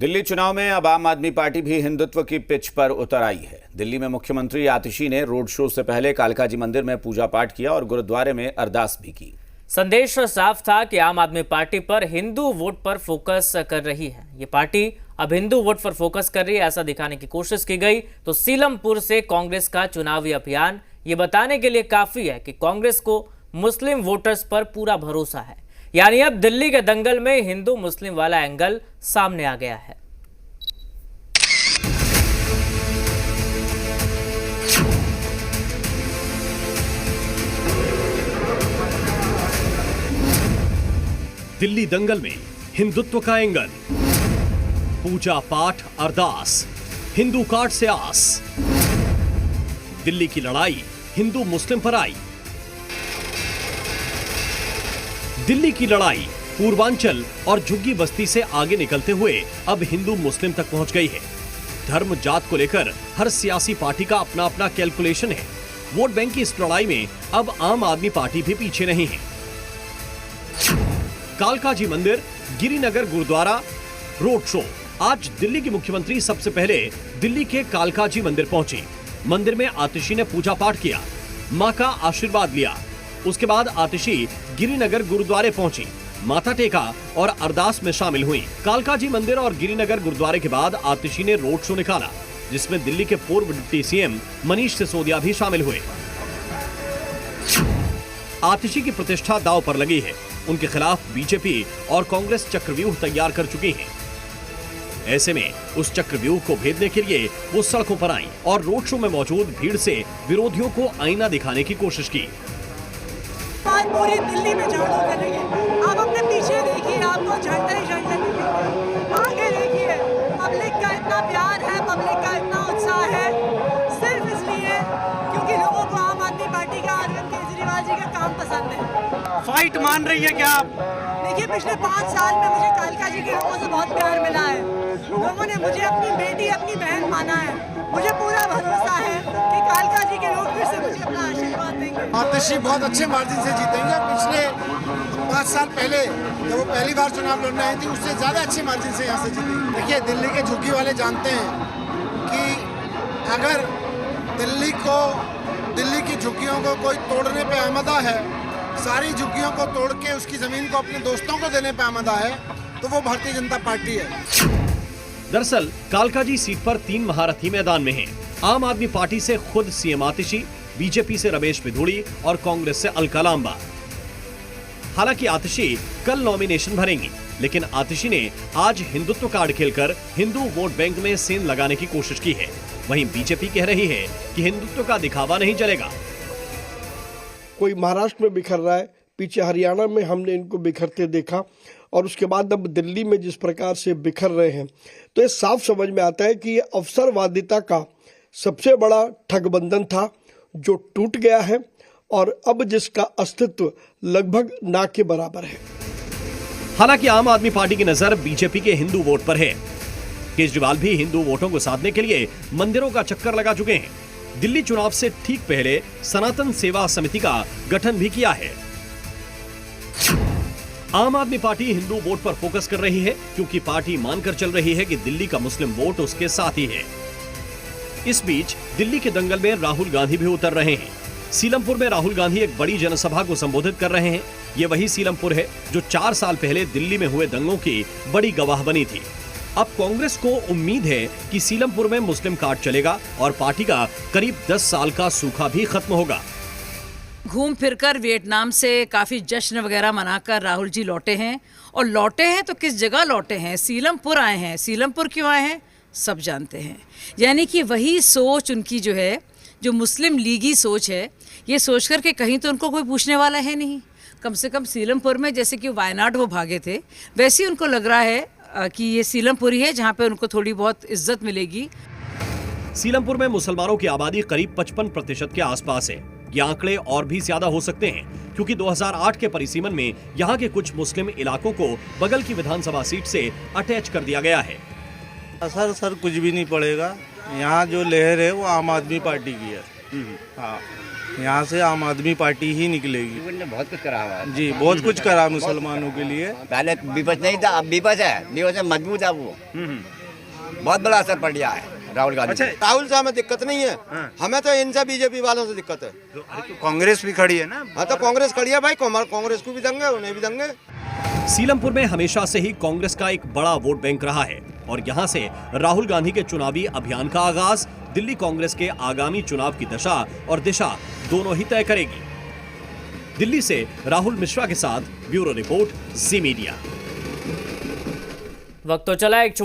दिल्ली चुनाव में अब आम आदमी पार्टी भी हिंदुत्व की पिच पर उतर आई है। दिल्ली में मुख्यमंत्री आतिशी ने रोड शो से पहले कालका जी मंदिर में पूजा पाठ किया और गुरुद्वारे में अरदास भी की। संदेश साफ था कि आम आदमी पार्टी पर हिंदू वोट पर फोकस कर रही है। ये पार्टी अब हिंदू वोट पर फोकस कर रही है, ऐसा दिखाने की कोशिश की गई। तो सीलमपुर से कांग्रेस का चुनावी अभियान ये बताने के लिए काफी है कि कांग्रेस को मुस्लिम वोटर्स पर पूरा भरोसा है। यानी अब दिल्ली के दंगल में हिंदू मुस्लिम वाला एंगल सामने आ गया है। दिल्ली दंगल में हिंदुत्व का एंगल, पूजा पाठ अरदास, हिंदू कार्ड से आस। दिल्ली की लड़ाई हिंदू मुस्लिम पर आई। दिल्ली की लड़ाई पूर्वांचल और झुग्गी बस्ती से आगे निकलते हुए अब हिंदू मुस्लिम तक पहुंच गई है। धर्म जात को लेकर हर सियासी पार्टी का अपना अपना कैलकुलेशन है। वोट बैंक की इस लड़ाई में अब आम आदमी पार्टी भी पीछे नहीं है। कालका जी मंदिर, गिरिनगर गुरुद्वारा, रोड शो। आज दिल्ली की मुख्यमंत्री सबसे पहले दिल्ली के कालका जी मंदिर पहुंची। मंदिर में आतिशी ने पूजा पाठ किया, मां का आशीर्वाद लिया। उसके बाद आतिशी गिरिनगर गुरुद्वारे पहुंची, माथा टेका और अरदास में शामिल हुई। कालका जी मंदिर और गिरिनगर गुरुद्वारे के बाद आतिशी ने रोड शो निकाला, जिसमें दिल्ली के पूर्व डिप्टी सीएम मनीष सिसोदिया भी शामिल हुए। आतिशी की प्रतिष्ठा दांव पर लगी है। उनके खिलाफ बीजेपी और कांग्रेस चक्रव्यूह तैयार कर चुकी है। ऐसे में उस चक्रव्यूह को भेदने के लिए वो सड़कों पर आई और रोड शो में मौजूद भीड़ से विरोधियों को आईना दिखाने की कोशिश की। पूरी दिल्ली में झाड़ू कर रही है। आप अपने पीछे देखिए, आपको झंडे ही झंडे दिखेंगे। आगे देखिए, पब्लिक का इतना प्यार है, पब्लिक का इतना उत्साह है, सिर्फ इसलिए क्योंकि लोगों को आम आदमी पार्टी का, अरविंद केजरीवाल जी का काम पसंद है। फाइट मान रही है क्या आप? देखिए, पिछले 5 साल में मुझे कालका जी के लोगों से बहुत प्यार मिला है। लोगों ने मुझे अपनी बेटी, अपनी बहन माना है। मुझे पूरा भरोसा है कि कालका जी के लोग फिर से मुझे अपना आशीर्वाद देंगे। आतिशी बहुत अच्छे मार्जिन से जीतेंगे। पिछले 5 साल पहले जब वो पहली बार चुनाव लड़ने आई थी, उससे ज्यादा अच्छे मार्जिन से यहाँ से जीतेंगे। देखिए, दिल्ली के झुग्गी वाले जानते हैं कि अगर दिल्ली की झुग्गियों को कोई तोड़ने पे आमदा है, सारी झुग्गियों को तोड़ के उसकी जमीन को अपने दोस्तों को देने पे आमदा है, तो वो भारतीय जनता पार्टी है। दरअसल कालका जी सीट पर 3 महारथी मैदान में हैं। आम आदमी पार्टी से खुद सीएम आतिशी, बीजेपी से रमेश पिधोड़ी और कांग्रेस से अलका लांबा। हालांकि आतिशी कल नॉमिनेशन भरेंगी, लेकिन आतिशी ने आज हिंदुत्व कार्ड खेलकर हिंदू वोट बैंक में सेंध लगाने की कोशिश की है। वहीं बीजेपी कह रही है कि हिंदुत्व का दिखावा नहीं चलेगा। कोई महाराष्ट्र में बिखर रहा है, पीछे हरियाणा में हमने इनको बिखरते देखा, और उसके बाद अब दिल्ली में जिस प्रकार से बिखर रहे हैं, तो ये साफ समझ में आता है कि ये अवसरवादिता का सबसे बड़ा ठगबंधन था जो टूट गया है और अब जिसका अस्तित्व लगभग ना के बराबर है। हालांकि आम आदमी पार्टी की नजर बीजेपी के हिंदू वोट पर है। केजरीवाल भी हिंदू वोटों को साधने के लिए मंदिरों का चक्कर लगा चुके हैं। दिल्ली चुनाव से ठीक पहले सनातन सेवा समिति का गठन भी किया है। आम आदमी पार्टी हिंदू वोट पर फोकस कर रही है, क्योंकि पार्टी मानकर चल रही है कि दिल्ली का मुस्लिम वोट उसके साथ ही है। इस बीच दिल्ली के दंगल में राहुल गांधी भी उतर रहे हैं। सीलमपुर में राहुल गांधी एक बड़ी जनसभा को संबोधित कर रहे हैं। ये वही सीलमपुर है जो 4 साल पहले दिल्ली में हुए दंगों की बड़ी गवाह बनी थी। अब कांग्रेस को उम्मीद है कि सीलमपुर में मुस्लिम कार्ड चलेगा और पार्टी का करीब 10 साल का सूखा भी खत्म होगा। घूम फिरकर वियतनाम से काफ़ी जश्न वगैरह मनाकर राहुल जी लौटे हैं, और लौटे हैं तो किस जगह लौटे हैं? सीलमपुर आए हैं। सीलमपुर क्यों आए हैं सब जानते हैं। यानी कि वही सोच उनकी जो है, जो मुस्लिम लीगी सोच है, ये सोच कर के कहीं तो उनको कोई पूछने वाला है नहीं। कम से कम सीलमपुर में जैसे कि वायनाड वो भागे थे, वैसे ही उनको लग रहा है कि ये सीलमपुर ही है जहाँ पे उनको थोड़ी बहुत इज्जत मिलेगी। सीलमपुर में मुसलमानों की आबादी करीब 55% के आसपास है। ये आंकड़े और भी ज्यादा हो सकते हैं, क्योंकि 2008 के परिसीमन में यहाँ के कुछ मुस्लिम इलाकों को बगल की विधानसभा सीट से अटैच कर दिया गया है। सर कुछ भी नहीं पड़ेगा। यहाँ जो लहर है वो आम आदमी पार्टी की है। हाँ, यहाँ से आम आदमी पार्टी ही निकलेगी। ने बहुत कुछ करा हुआ है। जी बहुत कुछ करा मुसलमानों के लिए। पहले विपक्ष नहीं था, अब विपक्ष है, विपक्ष में मजबूत है वो। बहुत बड़ा असर पड़ गया है राहुल गांधी। अच्छा, राहुल से हमें दिक्कत नहीं है, हमें तो इनसे बीजेपी वालों से दिक्कत है। तो कांग्रेस भी खड़ी है ना। हाँ तो कांग्रेस खड़ी है भाई, कांग्रेस को भी देंगे, उन्हें भी देंगे। सीलमपुर में हमेशा से ही कांग्रेस का एक बड़ा वोट बैंक रहा है और यहां से राहुल गांधी के चुनावी अभियान का आगाज दिल्ली कांग्रेस के आगामी चुनाव की दशा और दिशा दोनों ही तय करेगी। दिल्ली से राहुल मिश्रा के साथ ब्यूरो रिपोर्ट, जी मीडिया। वक्त तो चला एक